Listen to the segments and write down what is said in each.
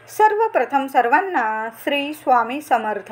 सर्वप्रथम सर्वांना श्री स्वामी समर्थ.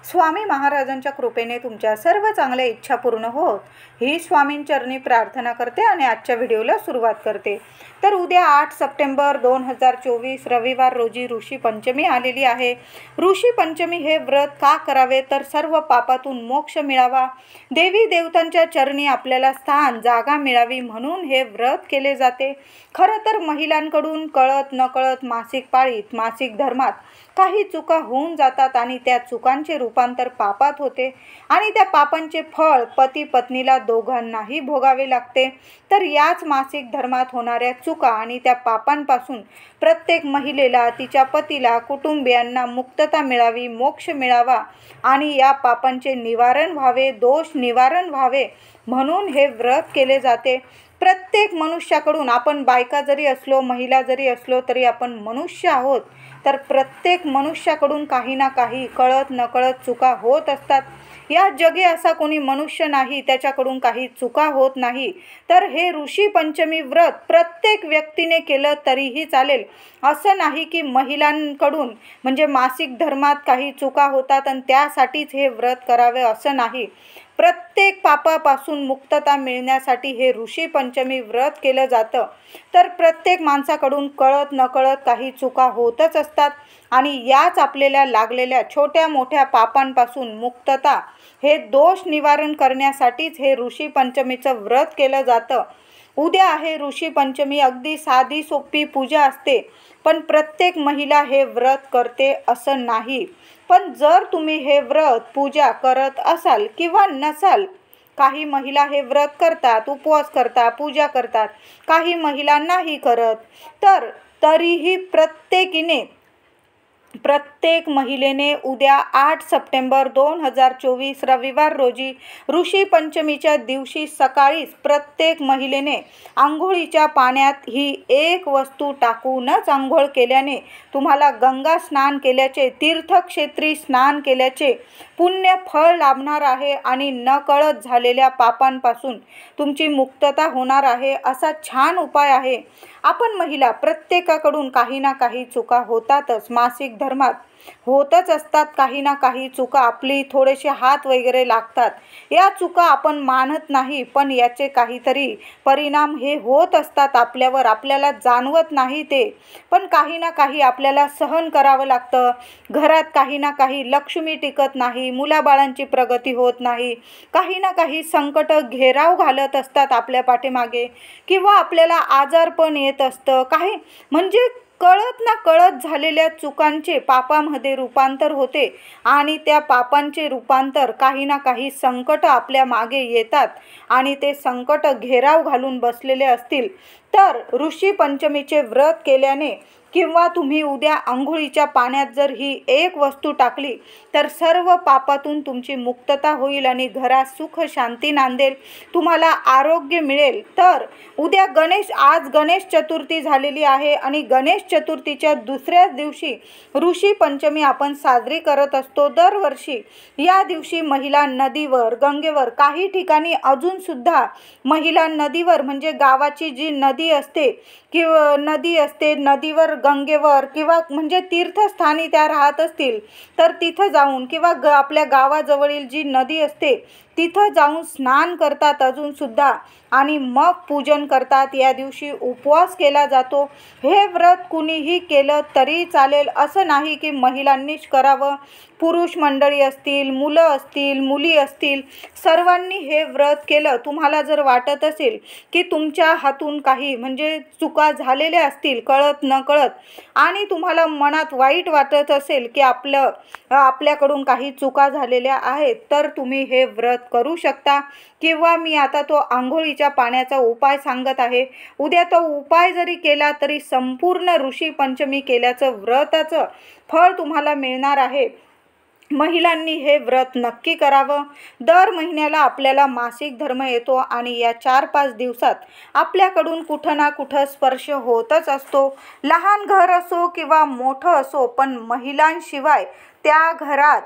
स्वामी महाराजांच्या कृपेने तुमच्या सर्व चांगल्या इच्छा पूर्ण होत ही स्वामींचरणी प्रार्थना करते आणि आजच्या व्हिडिओला सुरुवात करते. तर उद्या 8 सप्टेंबर 2024 रविवार रोजी ऋषी पंचमी आलेली आहे. ऋषी पंचमी हे व्रत का करावे तर सर्व पापातून मोक्ष मिळावा, देवी देवतांच्या चरणी आपल्याला स्थान जागा मिळावी म्हणून हे व्रत केले जाते. खरं तर महिलांकडून कळत नकळत मासिक पाळीत मासिक धर्मात काही चुका होऊन जातात आणि त्या चुकांचे रूपांतर पापात होते आणि त्या पापांचे फळ पती पत्नीला दोघांनाही भोगावे लागते. तर याच मासिक धर्मात होणाऱ्या चुका आणि त्या पापांपासून प्रत्येक महिलेला, तिच्या पतीला, कुटुंबियांना मुक्तता मिळावी, मोक्ष मिळावा आणि या पापांचे निवारण व्हावे, दोष निवारण व्हावे म्हणून हे व्रत केले जाते. प्रत्येक मनुष्याकडून, आपण बायका जरी असलो, महिला जरी असलो तरी आपण मनुष्य आहोत. तर प्रत्येक मनुष्याकडून काही ना काही कळत नकळत चुका होत असतात. या जगी असा कोणी मनुष्य नाही त्याच्याकडून काही चुका होत नाही. तर हे ऋषी पंचमी व्रत प्रत्येक व्यक्तीने केलं तरीही चालेल. असं नाही की महिलांकडून म्हणजे मासिक धर्मात काही चुका होतात आणि त्यासाठीच हे व्रत करावे असं नाही. प्रत्येक पापापासून मुक्तता मिळण्यासाठी हे ऋषी पंचमी व्रत केलं जातं. तर प्रत्येक माणसाकडून कळत नकळत काही चुका होतच असतात आणि याच आपल्याला लागलेल्या छोट्या मोठ्या पापांपासून मुक्तता, हे दोष निवारण करण्यासाठीच हे ऋषी पंचमीचं व्रत केलं जातं. उद्या आहे ऋषी पंचमी. अगदी साधी सोपी पूजा असते, पण प्रत्येक महिला हे व्रत करते असं नाही. पण जर तुम्ही हे व्रत पूजा करत असाल किंवा नसाल, काही महिला हे व्रत करतात, उपवास करतात, पूजा करतात, काही महिला नाही करत, तर तरीही प्रत्येक महिलेने उद्या 8 सप्टेंबर 2024 रविवार रोजी ऋषी पंचमीच्या दिवशी सकाळीच प्रत्येक महिलेने आंघोळीच्या पाण्यात ही एक वस्तू टाकूनच आंघोळ केल्याने तुम्हाला गंगा स्नान केल्याचे, तीर्थक्षेत्री स्नान केल्याचे पुण्य फळ लाभणार आहे आणि नकळत झालेल्या पापांपासून तुमची मुक्तता होणार आहे. असा छान उपाय आहे. आपण महिला प्रत्येकाकडून काही ना काही चुका होतातच, मासिक धर्मात होतच असतात. काही ना काही चुका, आपली थोडेसे हात वगैरे लागतात. या चुका आपण मानत नाही, पण याचे काहीतरी परिणाम हे होत असतात आपल्यावर, आपल्याला जाणवत नाही ते. पण काही ना काही आपल्याला सहन करावं लागतं. घरात काही ना काही लक्ष्मी टिकत नाही, मुलाबाळांची प्रगती होत नाही, काही ना काही संकट घेराव घालत असतात आपल्या पाठीमागे, किंवा आपल्याला आजारपण येत असतं. काही म्हणजे कळत ना कळत झालेल्या चुकांचे पापामध्ये रूपांतर होते आणि त्या पापांचे रूपांतर काही ना काही संकट आपल्या मागे येतात आणि ते संकट घेराव घालून बसलेले असतील. तर ऋषी पंचमीचे व्रत केल्याने किंवा तुम्ही उद्या आंघोळीच्या पाण्यात जर ही एक वस्तू टाकली तर सर्व पापातून तुमची मुक्तता होईल आणि घरात सुख शांती नांदेल, तुम्हाला आरोग्य मिळेल. तर उद्या आज गणेश चतुर्थी झालेली आहे आणि गणेश चतुर्थीच्या दुसऱ्याच दिवशी ऋषी पंचमी आपण साजरी करत असतो दरवर्षी. या दिवशी महिला नदीवर, गंगेवर, काही ठिकाणी अजूनसुद्धा महिला नदीवर म्हणजे गावाची जी नदी असते किंवा नदीवर, गंगेवर किंवा म्हणजे तीर्थस्थानी त्या राहत असतील तर तिथं जाऊन किंवा आपल्या गावाजवळील जी नदी असते तिथं जाऊन स्नान करतात अजूनसुद्धा आणि मग पूजन करतात. या दिवशी उपवास केला जातो. हे व्रत कुणीही केलं तरी चालेल, असं नाही की महिलांनीच करावं. पुरुष मंडळी असतील, मुलं असतील, मुली असतील, सर्वांनी हे व्रत केलं. तुम्हाला जर वाटत असेल की तुमच्या हातून काही म्हणजे चुका झालेल्या असतील कळत नकळत आणि तुम्हाला मनात वाईट वाटत असेल की आपल्याकडून काही चुका झालेल्या आहेत, तर तुम्ही हे व्रत करू शकता. किंवा मी आता तो आंघोळीच्या पाण्याचा उपाय सांगत आहे. उद्या तो उपाय जरी केला तरी संपूर्ण ऋषी पंचमी केल्याचं व्रताचं फळ तुम्हाला मिळणार आहे. महिलांनी हे व्रत नक्की करावं. दर महिन्याला आपल्याला मासिक धर्म येतो आणि या 4-5 दिवसात आपल्याकडून कुठं ना कुठं स्पर्श होतच असतो. लहान घर असो किंवा मोठं असो, पण महिलांशिवाय त्या घरात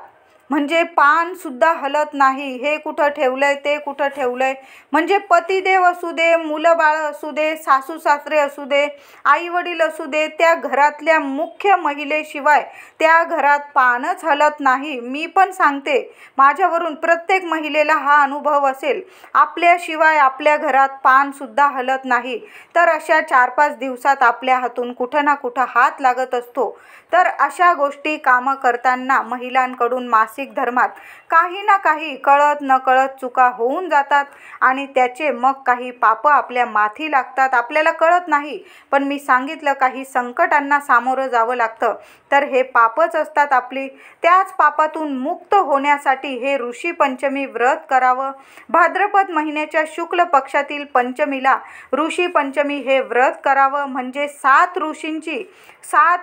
म्हणजे पान सुद्धा हलत नाही. हे कुठं ठेवलंय, ते कुठं ठेवलंय. म्हणजे पतिदेव असू दे, मुलं बाळ असू दे, सासू सासरे असू दे, आई वडील असू दे, त्या घरातल्या मुख्य महिलेशिवाय त्या घरात पानच हलत नाही. मी पण सांगते, माझ्यावरून प्रत्येक महिलेला हा अनुभव असेल. आपल्याशिवाय आपल्या घरात पान सुद्धा हलत नाही. तर अशा 4-5 दिवसात आपल्या हातून कुठं ना कुठं हात लागत असतो. तर अशा गोष्टी कामं करताना महिलांकडून मासिक धर्मात काही ना काही कळत नकळत चुका होऊन जातात आणि त्याचे मग काही पापं आपल्या माथी लागतात. आपल्याला कळत नाही, पण मी सांगितलं काही संकटांना सामोरं जावं लागतं. तर हे पापच असतात आपली. त्याच पापातून मुक्त होण्यासाठी हे ऋषी पंचमी व्रत करावं. भाद्रपद महिन्याच्या शुक्ल पक्षातील पंचमीला ऋषी पंचमी हे व्रत करावं. म्हणजे 7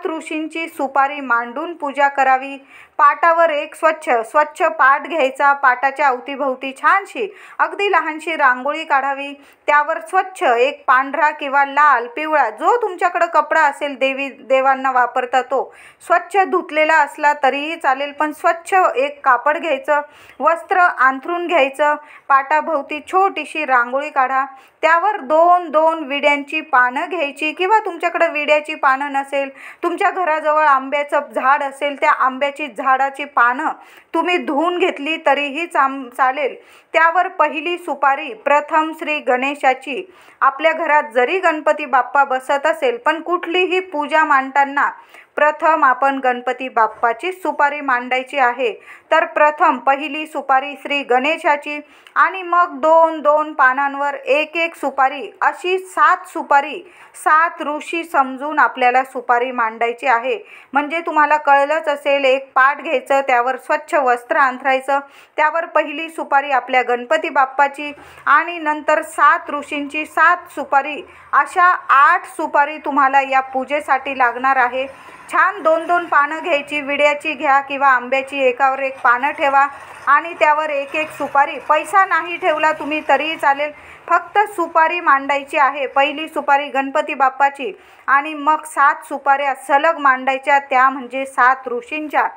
ऋषींची सुपारी मांडून पूजा करावी. पाटावर एक स्वच्छ पाट घ्यायचा. पाटाच्या अवतीभोवती छानशी अगदी लहानशी रांगोळी काढावी. त्यावर स्वच्छ एक पांढरा किंवा लाल पिवळा जो तुमच्याकडं कपडा असेल, देवांना वापरता तो स्वच्छ धुतलेला असला तरीही चालेल, पण स्वच्छ एक कापड घ्यायचं, वस्त्र अंथरून घ्यायचं. पाटाभोवती छोटीशी रांगोळी काढा. त्यावर 2-2 विड्यांची पानं घ्यायची किंवा तुमच्याकडे विड्याची पानं नसेल, तुमच्या घराजवळ आंब्याचं झाड असेल, त्या आंब्याची झाडाची पानं तुम्ही धुवून घेतली तरीही चालेल. त्यावर पहिली सुपारी प्रथम श्री गणेशाची. आपल्या घरात जरी गणपती बाप्पा बसत असेल, पण कुठलीही पूजा मांडताना प्रथम आपण गणपती बाप्पाची सुपारी मांडायची आहे. तर प्रथम पहिली सुपारी श्री गणेशाची आणि मग 2-2 पानांवर एक सुपारी, अशी 7 सुपारी, 7 ऋषी समजून आपल्याला सुपारी मांडायची आहे. म्हणजे तुम्हाला कळलंच असेल, एक पाट घ्यायचं, त्यावर स्वच्छ वस्त्र अंथरायचं, त्यावर पहिली सुपारी आपल्या गणपती बाप्पाची आणि नंतर 7 ऋषींची 7 सुपारी, अशा 8 सुपारी तुम्हाला या पूजेसाठी लागणार आहे. छान 2-2 पानं घ्यायची, विड्याची घ्या किंवा आंब्याची, एकावर एक पानं ठेवा आणि त्यावर एक सुपारी. पैसा नाही ठेवला तुम्ही तरीही चालेल, फक्त सुपारी मांडायची आहे. पहिली सुपारी गणपती बाप्पाची आणि मग 7 सुपाऱ्या सलग मांडायच्या, त्या म्हणजे 7 ऋषींच्या.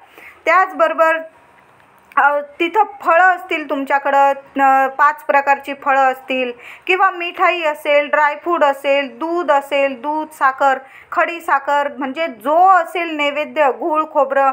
त्याचबरोबर तिथं फळं असतील तुमच्याकडं, 5 प्रकारची फळं असतील किंवा मिठाई असेल, ड्रायफ्रूट असेल, दूध, साखर, खडी साखर, म्हणजे जो असेल नैवेद्य, गूळ खोबरं,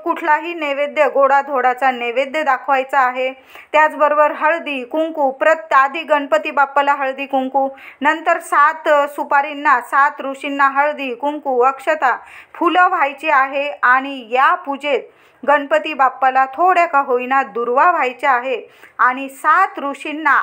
कुठलाही नैवेद्य, गोडाधोडाचा नैवेद्य दाखवायचा आहे. त्याचबरोबर हळदी कुंकू, आधी गणपती बाप्पाला हळदी कुंकू, नंतर 7 सुपारींना, 7 ऋषींना हळदी कुंकू, अक्षता, फुलं व्हायची आहे आणि या पूजेत गणपती बाप्पाला थोड्या का होईना दुर्वा व्हायच्या आहे. आणि 7 ऋषींना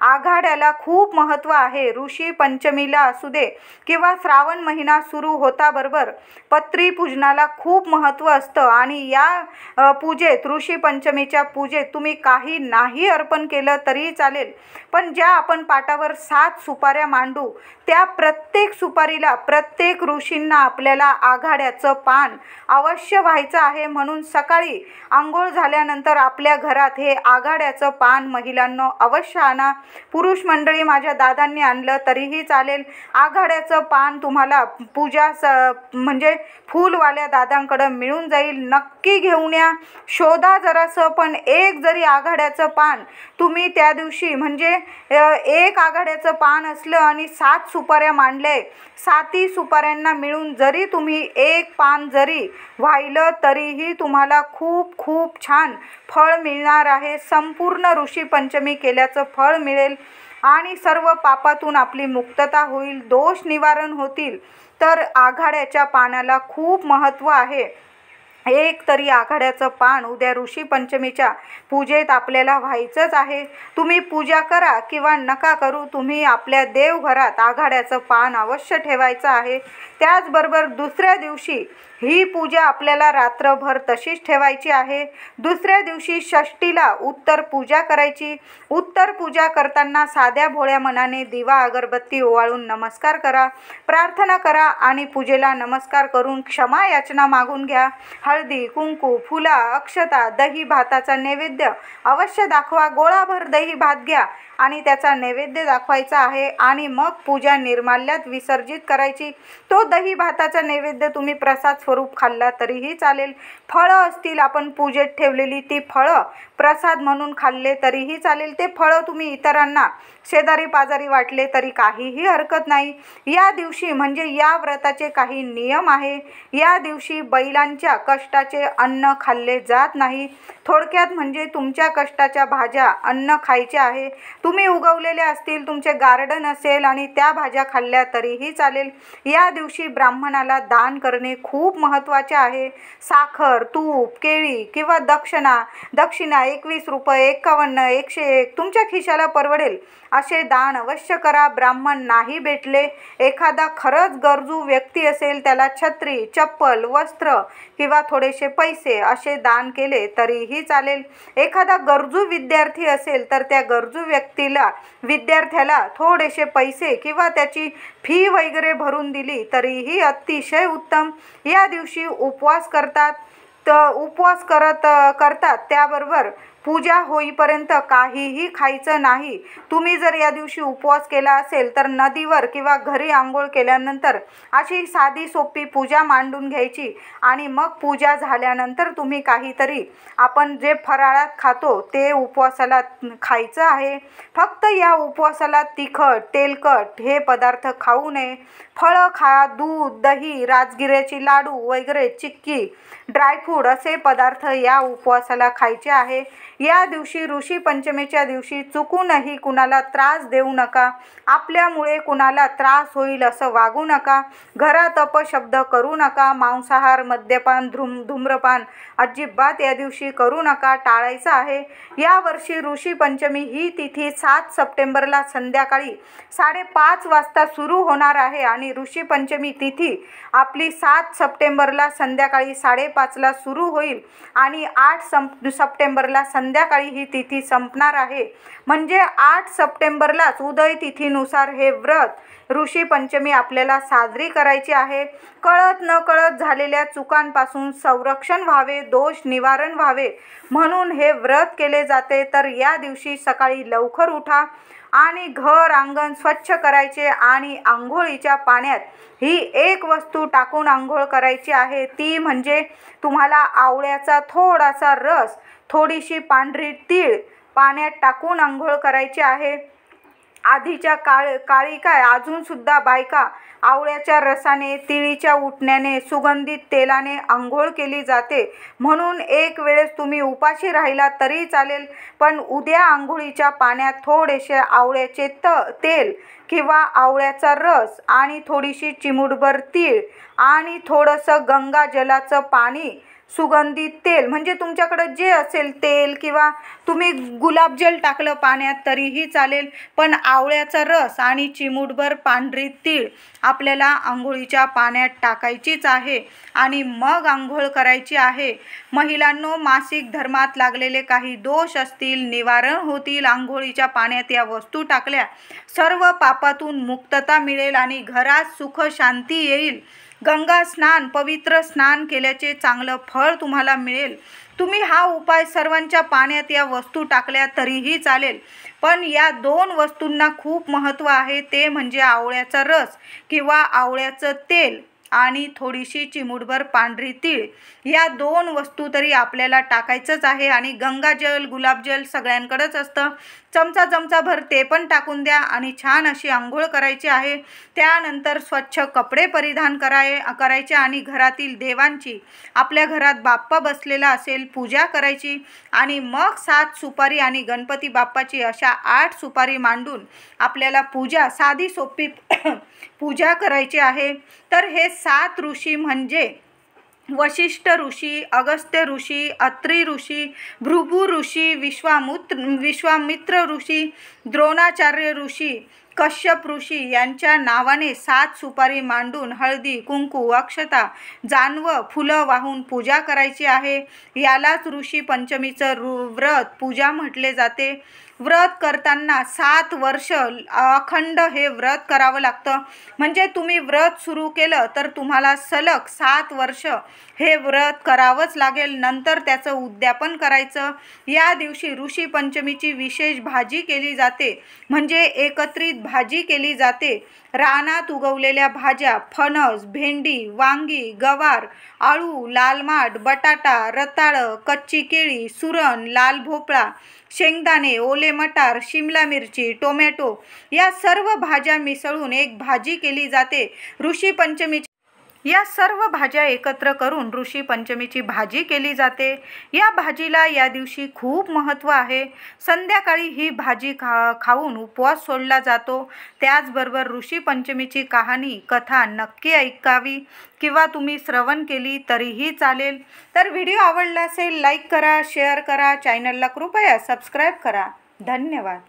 आघाड्याला खूप महत्त्व आहे. ऋषी पंचमीला असू दे किंवा श्रावण महिना सुरू होता बरोबर पत्री पूजनाला खूप महत्त्व असतं आणि या पूजेत, ऋषी पंचमीच्या पूजेत तुम्ही काही नाही अर्पण केलं तरीही चालेल, पण ज्या आपण पाटावर 7 सुपाऱ्या मांडू त्या प्रत्येक सुपारीला, प्रत्येक ऋषींना आपल्याला आघाड्याचं पान अवश्य व्हायचं आहे. म्हणून सकाळी आंघोळ झाल्यानंतर आपल्या घरात हे आघाड्याचं पान महिलांनो अवश्य आणा. पुरुष मंडळी माझ्या दादांनी आणलं तरीही चालेल. आघाड्याचं पान तुम्हाला म्हणजे फूलवाल्या दादांकडं मिळून जाईल. नक्की घेऊन या, शोधा जरासं, पण एक जरी आघाड्याचं पान तुम्ही त्या दिवशी, म्हणजे एक आघाड्याचं पान असलं आणि 7 सुपाऱ्या मांडले, 7 सुपाऱ्यांना मिळून जरी तुम्ही एक पान जरी वाहिलं तरीही तुम्हाला खूप खूप छान फळ मिळणार आहे. संपूर्ण ऋषी पंचमी केल्याचं फळ मिळेल आणि सर्व पापातून आपली मुक्तता होईल, दोष निवारण होतील. तर आघाड्याच्या पानाला खूप महत्त्व आहे. एक तरी आघाड्याचं पान उद्या ऋषी पंचमीच्या पूजेत आपल्याला व्हायचंच आहे. तुम्ही पूजा करा किंवा नका करू, तुम्ही आपल्या देवघरात आघाड्याचं पान अवश्य ठेवायचं आहे. त्याचबरोबर दुसऱ्या दिवशी ही पूजा आपल्याला रात्रभर तशीच ठेवायची आहे. दुसऱ्या दिवशी षष्टीला उत्तर पूजा करायची. उत्तर पूजा करताना साध्या भोळ्या मनाने दिवा अगरबत्ती ओवाळून नमस्कार करा, प्रार्थना करा आणि पूजेला नमस्कार करून क्षमा याचना मागून घ्या. हळदी, कुंकू, फुला, अक्षता, दही भाताचा नैवेद्य अवश्य दाखवा. गोळाभर दही भात घ्या आणि त्याचा नैवेद्य दाखवायचा आहे आणि मग पूजा निर्माल्यात विसर्जित करायची. तो दही भाताचा नैवेद्य तुम्ही प्रसाद स्वरूप खाल्ला तरीही चालेल. फळं असतील, आपण पूजेत ठेवलेली ती फळं प्रसाद म्हणून खाल्ले तरीही चालेल. ते फळं तुम्ही इतरांना शेजारी पाजारी वाटले तरी काहीही हरकत नाही. या दिवशी म्हणजे या व्रताचे काही नियम आहे. या दिवशी बैलांच्या कष्टाचे अन्न खाल्ले जात नाही. थोडक्यात म्हणजे तुमच्या कष्टाच्या भाज्या अन्न खायचे आहे. तुम्ही उगवलेले असतील, तुमचे गार्डन असेल आणि त्या भाज्या खाल्ल्या तरीही चालेल. या दिवशी ब्राह्मणाला दान करणे खूप महत्त्वाचे आहे. साखर, तूप, केळी किंवा दक्षिणा 21 रुपये, 51, 101 तुमच्या खिशाला परवडेल असे दान अवश्य करा. ब्राह्मण नाही भेटले, एखादा खरंच गरजू व्यक्ती असेल, त्याला छत्री, चप्पल, वस्त्र किंवा थोडेसे पैसे असे दान केले तरीही चालेल. एखादा गरजू विद्यार्थी असेल तर त्या गरजू विद्यार्थ्याला थोडेसे पैसे किंवा त्याची फी वगैरे भरून दिली तरीही अतिशय उत्तम. या दिवशी उपवास करतात त्याबरोबर पूजा होईपर्यंत काहीही खायचं नाही. तुम्ही जर या दिवशी उपवास केला असेल तर नदीवर किंवा घरी आंघोळ केल्यानंतर अशी साधी सोपी पूजा मांडून घ्यायची आणि मग पूजा झाल्यानंतर तुम्ही काहीतरी आपण जे फराळात खातो ते उपवासाला खायचं आहे. फक्त या उपवासाला तिखट, तेलकट हे पदार्थ खाऊ नये. फळं खा, दूध, दही, राजगिऱ्याची लाडू वगैरे, चिक्की, ड्रायफ्रूट असे पदार्थ या उपवासाला खायचे आहे. या दिवशी ऋषी पंचमीच्या दिवशी चुकूनही कुणाला त्रास देऊ नका. आपल्यामुळे कुणाला त्रास होईल असं वागू नका. घरात अपशब्द करू नका. मांसाहार, मद्यपान, धूम्रपान अजिबात या दिवशी करू नका, टाळायचं आहे. यावर्षी ऋषी पंचमी ही तिथी 7 सप्टेंबरला संध्याकाळी 5:30 वाजता सुरू होणार आहे आणि ऋषी पंचमी तिथी आपली 7 सप्टेंबरला संध्याकाळी 5:30ला सुरू होईल आणि 8 सप्टेंबरला संध्याकाळी ही तिथी संपणार आहे. म्हणजे 8 सप्टेंबरलाच उदय तिथीनुसार हे व्रत ऋषी पंचमी आपल्याला साजरी करायची आहे. कळत न कळत झालेल्या चुकांपासून संरक्षण व्हावे, दोष निवारण व्हावे म्हणून हे व्रत केले जाते. तर या दिवशी सकाळी लवकर उठा आणि घर अंगण स्वच्छ करायचे आणि आंघोळीच्या पाण्यात ही एक वस्तू टाकून आंघोळ करायची आहे. ती म्हणजे तुम्हाला आवळ्याचा थोडासा रस, थोडीशी पांढरी तीळ पाण्यात टाकून आंघोळ करायची आहे. आधीच्या काळी अजून सुद्धा बायका आवळ्याच्या रसाने, तिळीच्या उटण्याने, सुगंधित तेलाने आंघोळ केली जाते. म्हणून एक वेळेस तुम्ही उपाशी राहिला तरी चालेल, पण उद्या आंघोळीच्या पाण्यात थोडेसे आवळ्याचे तेल किंवा आवळ्याचा रस आणि थोडीशी चिमूटभर तीळ आणि थोडंसं गंगाजलाचं पाणी, सुगंधित तेल म्हणजे तुमच्याकडं जे असेल तेल किंवा तुम्ही गुलाबजल टाकलं पाण्यात तरीही चालेल, पण आवळ्याचा रस आणि चिमूटभर पांढरी तीळ आपल्याला आंघोळीच्या पाण्यात टाकायचीच आहे आणि मग आंघोळ करायची आहे. महिलांनो, मासिक धर्मात लागलेले काही दोष असतील निवारण होतील. आंघोळीच्या पाण्यात या वस्तू टाकल्या सर्व पापातून मुक्तता मिळेल आणि घरात सुख शांती येईल. गंगा स्नान, पवित्र स्नान केल्याचे चांगलं फळ तुम्हाला मिळेल. तुम्ही हा उपाय सर्वांच्या पाण्यात या वस्तू टाकल्या तरीही चालेल, पण या 2 वस्तूंना खूप महत्त्व आहे. ते म्हणजे आवळ्याचा रस किंवा आवळ्याचं तेल आणि थोडीशी चिमूटभर पांढरी तीळ. या 2 वस्तू तरी आपल्याला टाकायचंच आहे आणि गंगाजल, गुलाबजल सगळ्यांकडेच असतं. चमचाभर ते पण टाकून द्या आणि छान अशी आंघोळ करायची आहे. त्यानंतर स्वच्छ कपडे परिधान करायचे आणि घरातील देवांची, आपल्या घरात बाप्पा बसलेला असेल, पूजा करायची आणि मग 7 सुपारी आणि गणपती बाप्पाची अशा 8 सुपारी मांडून आपल्याला साधी सोपी पूजा करायची आहे. तर हे 7 ऋषी म्हणजे वशिष्ठ ऋषी, अगस्त्य ऋषी, अत्री ऋषी, भृगु ऋषी, विश्वामित्र ऋषी, द्रोणाचार्य ऋषी, कश्यप ऋषी यांच्या नावाने 7 सुपारी मांडून हळदी, कुंकू, अक्षता, जानवं, फुलं वाहून पूजा करायची आहे. यालाच ऋषी पंचमीचं व्रत पूजा म्हटले जाते. व्रत करताना 7 वर्ष अखंड हे व्रत करावं लागतं. म्हणजे तुम्ही व्रत सुरू केलं तर तुम्हाला सलग 7 वर्ष हे व्रत करावंच लागेल. नंतर त्याचं उद्यापन करायचं. या दिवशी ऋषी पंचमीची विशेष भाजी केली जाते, म्हणजे एकत्रित भाजी केली जाते. रानात उगवलेल्या भाज्या, फणस, भेंडी, वांगी, गवार, आळू, लाल माठ, बटाटा, रताळं, कच्ची केळी, सुरण, लाल भोपळा, शेंगदाणे, ओले मटार, शिमला मिरची, टोमॅटो या सर्व भाज्या मिसळून एक भाजी केली जाते. ऋषी पंचमी या सर्व भाज्या एकत्र करून ऋषी पंचमीची भाजी केली जाते. या भाजीला या दिवशी खूप महत्त्व आहे. संध्याकाळी ही भाजी खाऊन उपवास सोडला जातो. त्याचबरोबर ऋषी पंचमीची कथा नक्की ऐकावी किंवा तुम्ही श्रवण केली तरीही चालेल. तर व्हिडिओ आवडला असेल लाईक करा, शेअर करा, चॅनलला कृपया सबस्क्राईब करा. धन्यवाद.